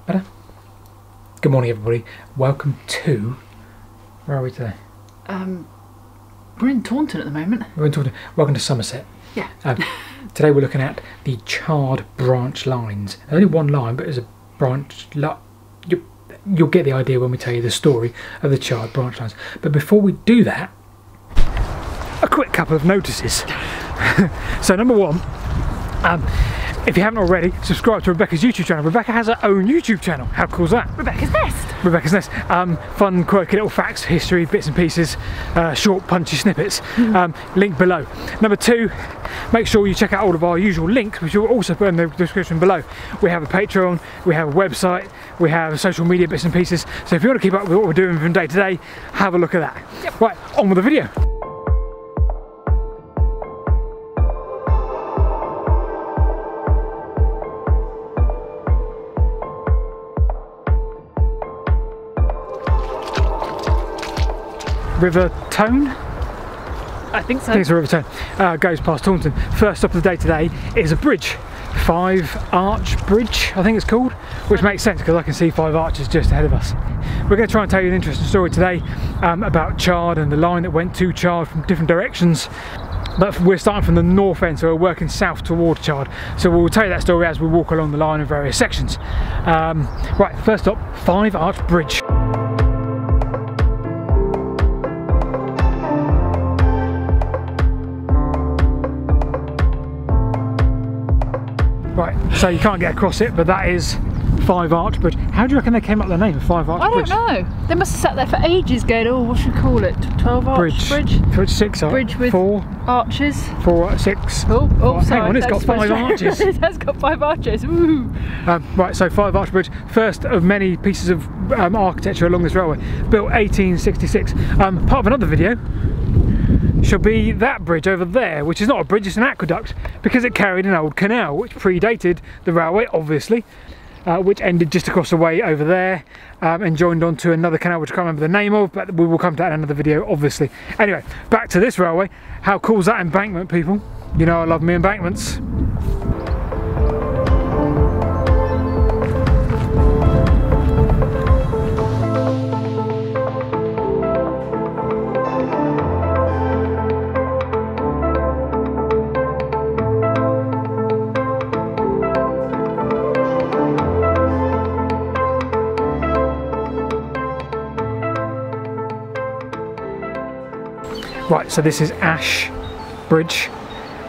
Better? Good morning, everybody. Welcome to... Where are we today? We're in Taunton at the moment. We're in Taunton. Welcome to Somerset. Yeah. Today we're looking at the Chard Branch Lines. There's only one line, but there's a branch... You'll get the idea when we tell you the story of the Chard Branch Lines. But before we do that, a quick couple of notices. So number one, if you haven't already, subscribe to Rebecca's YouTube channel. Rebecca has her own YouTube channel. How cool is that? Rebecca's Nest. Rebecca's Nest. Fun, quirky little facts, history, bits and pieces, short, punchy snippets. Link below. Number two, make sure you check out all of our usual links, which we'll also put in the description below. We have a Patreon, we have a website, we have social media bits and pieces. So if you want to keep up with what we're doing from day to day, have a look at that. Yep. Right, on with the video. River Tone? I think so. I think it's a River Tone. Goes past Taunton. First stop of the day today is a bridge. 5 Arch Bridge, I think it's called, which makes sense because I can see 5 arches just ahead of us. We're going to try and tell you an interesting story today about Chard and the line that went to Chard from different directions. But we're starting from the north end, so we're working south toward Chard. So we'll tell you that story as we walk along the line in various sections. Right, first stop, 5 Arch Bridge. Right, so you can't get across it, but that is 5 Arch Bridge. How do you reckon they came up with the name of 5 Arch Bridge? I don't know. They must have sat there for ages going, oh, what should we call it? 12 Arch Bridge? 6 arch. Bridge with 4 arches. 4, 6. Oh, sorry. Hang on, it's got 5 arches. It has got 5 arches. Woo. Right, so 5 Arch Bridge, first of many pieces of architecture along this railway, built 1866. Part of another video shall be that bridge over there, which is not a bridge, it's an aqueduct, because it carried an old canal which predated the railway, obviously, which ended just across the way over there and joined onto another canal which I can't remember the name of, but we will come to that in another video, obviously. Anyway, back to this railway. How cool is that embankment, people? You know I love me embankments. Right, so this is Ash Bridge.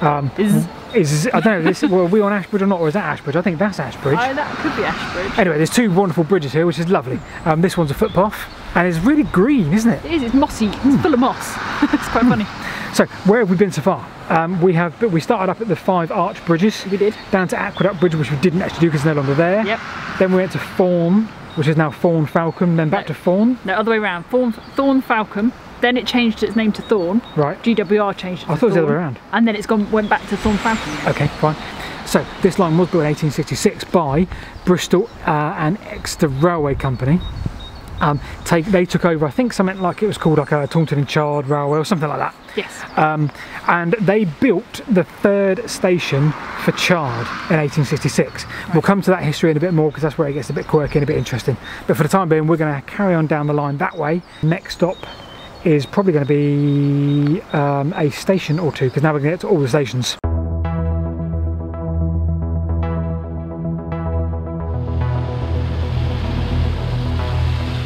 I don't know, well, are we on Ash Bridge or not, or is that Ash Bridge? I think that's Ash Bridge. That could be Ash Bridge. Anyway, there's 2 wonderful bridges here, which is lovely. This one's a footpath, and it's really green, isn't it? It is, it's mossy, it's full of moss. It's quite funny. So, where have we been so far? We started up at the 5 Arch Bridges. We did. Down to Aqueduct Bridge, which we didn't actually do because it's no longer there. Yep. Then we went to Thorn, which is now Thorn Falcon, then back to Thorn. No, other way around. Thorn Falcon. Then it changed its name to Thorn. Right. GWR changed it to I thought it was the other way around. And then it's went back to Thorn Falcon again. Okay, fine. So this line was built in 1866 by Bristol and Exeter Railway Company. They took over, I think something like it was called like a Taunton and Chard Railway or something like that. Yes. And they built the 3rd station for Chard in 1866. Right. We'll come to that history in a bit more because that's where it gets a bit quirky and a bit interesting. But for the time being, we're going to carry on down the line that way. Next stop is probably going to be a station or 2, because now we're going to get to all the stations.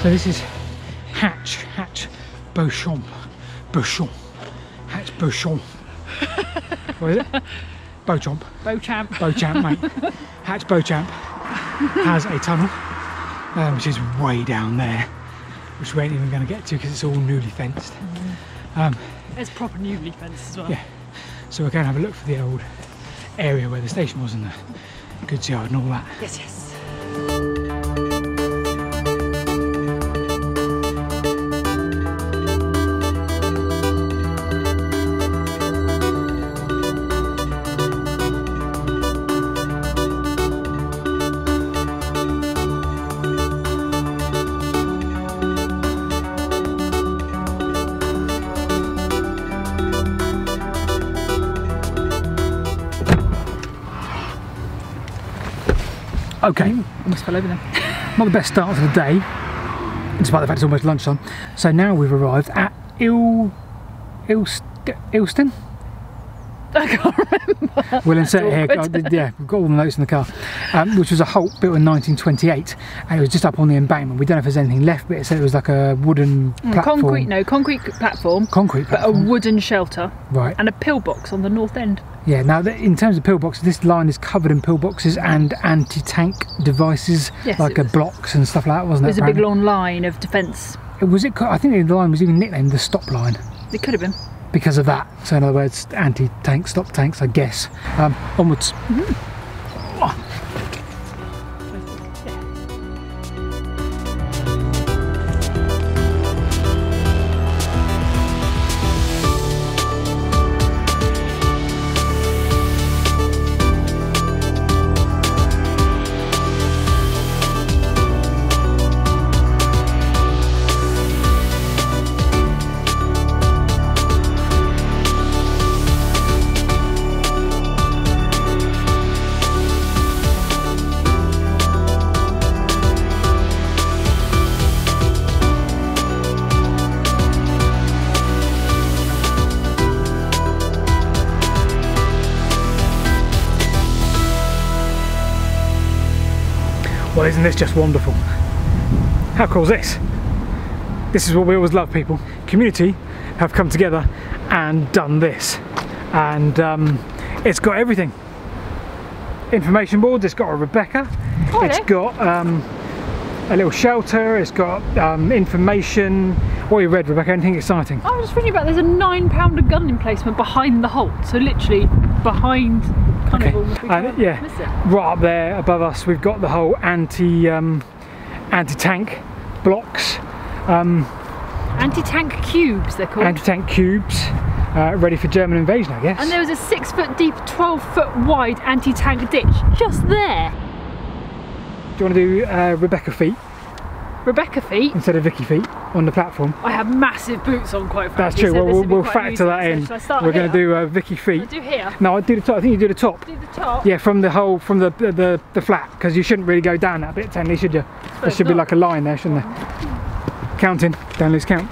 So this is Hatch Beauchamp. Hatch Beauchamp. What is it? Beauchamp, mate. Hatch Beauchamp has a tunnel, which is way down there, which we ain't even going to get to because it's all newly fenced. It's proper newly fenced as well. Yeah. So we're going to have a look for the old area where the station was and the goods yard and all that. Yes, yes. Okay. Almost fell over then. Not the best start to the day, despite the fact it's almost lunchtime. So now we've arrived at Ilston? I can't remember. We'll insert it here. Yeah, we've got all the notes in the car. Which was a halt built in 1928, and it was just up on the embankment. We don't know if there's anything left, but it said it was like a wooden platform. Concrete platform. Concrete platform. But a wooden shelter. Right. And a pillbox on the north end. Yeah, now in terms of pillboxes, this line is covered in pillboxes and anti-tank devices, yes, like blocks and stuff like that, wasn't it? There's a big long line of defence. I think the line was even nicknamed the stop line. It could have been. Because of that. So in other words, anti-tank, stop tanks, I guess. Onwards. Well, isn't this just wonderful? How cool is this? This is what we always love, people. Community have come together and done this. And it's got everything. Information boards, it's got a Rebecca, it's got a little shelter, it's got information. What you read, Rebecca? Anything exciting? I was just reading about there's a £9 gun emplacement behind the halt, so literally behind kind of all the big yeah, right up there above us we've got the whole anti-tank blocks. Anti-tank cubes they're called. Anti-tank cubes, ready for German invasion, I guess. And there was a 6 foot deep, 12 foot wide anti-tank ditch just there. Do you want to do Rebecca feet? Rebecca feet? Instead of Vicky feet on the platform. I have massive boots on, quite frankly. That's true, so well, we'll factor that in. We're going to do Vicky feet. I do here? No, I do the top. I think you do the top. Do the top? Yeah, from the whole, from the flat, because you shouldn't really go down that bit, Tenley, should you? There should be like a line there, shouldn't there? Counting, don't lose count.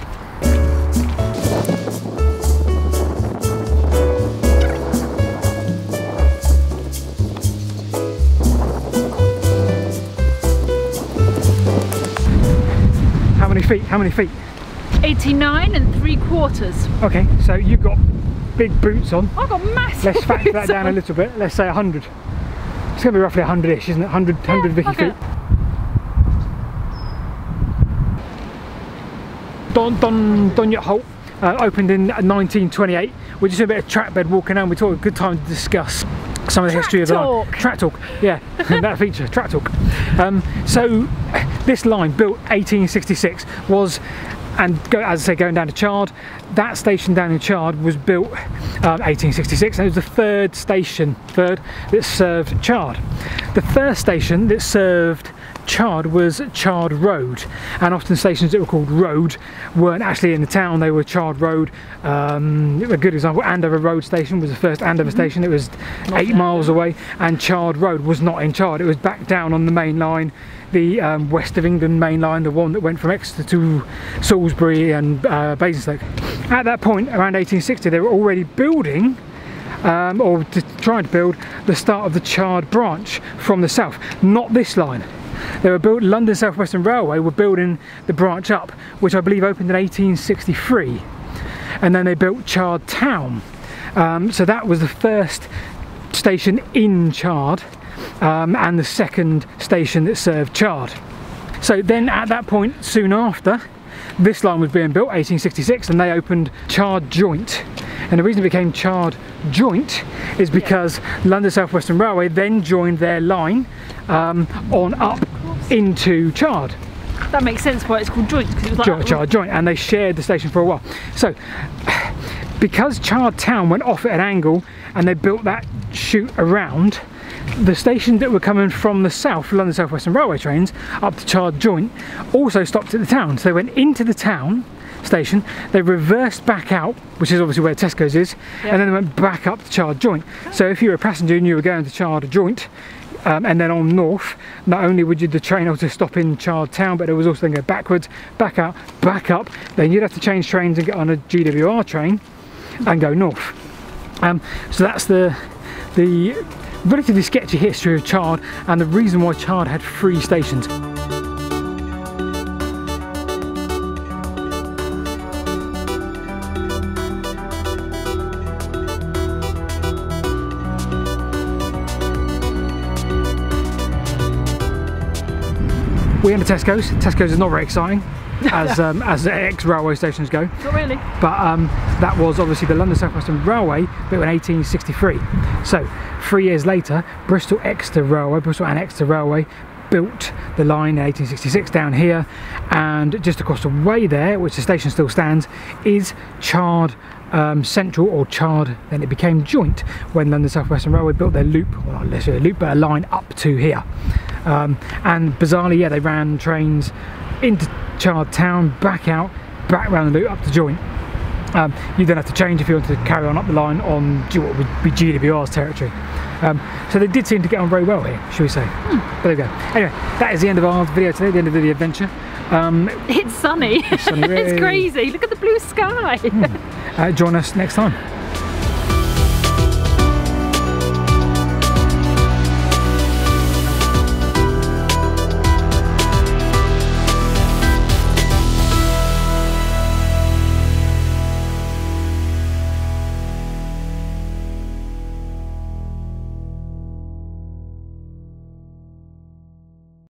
How many feet? 89 3/4. Okay, so you've got big boots on. I've got massive Let's factor that boots down on. a little bit. Let's say 100. It's going to be roughly 100-ish, isn't it? 100 Vicky feet. Donyot Halt opened in 1928. We're just doing a bit of track bed walking around. We thought it was a good time to discuss some of the history of the line. Track talk, yeah, that feature, track talk. So this line, built 1866, was, and as I say, going down to Chard, that station down in Chard was built 1866, and it was the third station that served Chard. The first station that served Chard was Chard Road, and often stations that were called Road weren't actually in the town, they were Chard Road. A good example, Andover Road station was the first Andover station. It was 8 miles away, and Chard Road was not in Chard, it was back down on the main line, the West of England main line, the one that went from Exeter to Salisbury and Basingstoke. At that point, around 1860, they were already building or trying to build the start of the Chard Branch from the south, not this line. They were built, London South Western Railway were building the branch up, which I believe opened in 1863, and then they built Chard Town. So that was the first station in Chard, and the second station that served Chard. So then at that point, soon after, this line was being built, 1866, and they opened Chard Joint. And the reason it became Chard Joint is because London South Western Railway then joined their line on up into Chard. That makes sense why it's called Joint, because it was like Chard Joint, and they shared the station for a while. So because Chard Town went off at an angle and they built that chute around, the stations that were coming from the south, London South Western Railway trains, up to Chard Joint, also stopped at the town. So they went into the town station, they reversed back out, which is obviously where Tesco's is, and then they went back up to Chard Joint. So if you were a passenger and you were going to Chard Joint, And then on north, not only would the train also stop in Chard Town, but it was also then go backwards, back out, back up. Then you'd have to change trains and get on a GWR train and go north. So that's the relatively sketchy history of Chard and the reason why Chard had 3 stations. We went to Tesco's. Tesco's is not very exciting as ex-railway stations go. Not really. But that was obviously the London South Western Railway, built in 1863. So 3 years later, Bristol and Exeter Railway built the line in 1866 down here, and just across the way there, which the station still stands, is Chard Central, or Chard, then it became joint when London South Western Railway built their loop, well not necessarily a loop, but a line up to here. And bizarrely, yeah, they ran trains into Chard Town, back out, back round the loop up to joint. You then have to change if you want to carry on up the line on what would be GWR's territory. So they did seem to get on very well here, shall we say. But there we go. Anyway, that is the end of our video today, the end of the adventure. It's sunny. It's sunny. It's crazy. Look at the blue sky. Join us next time.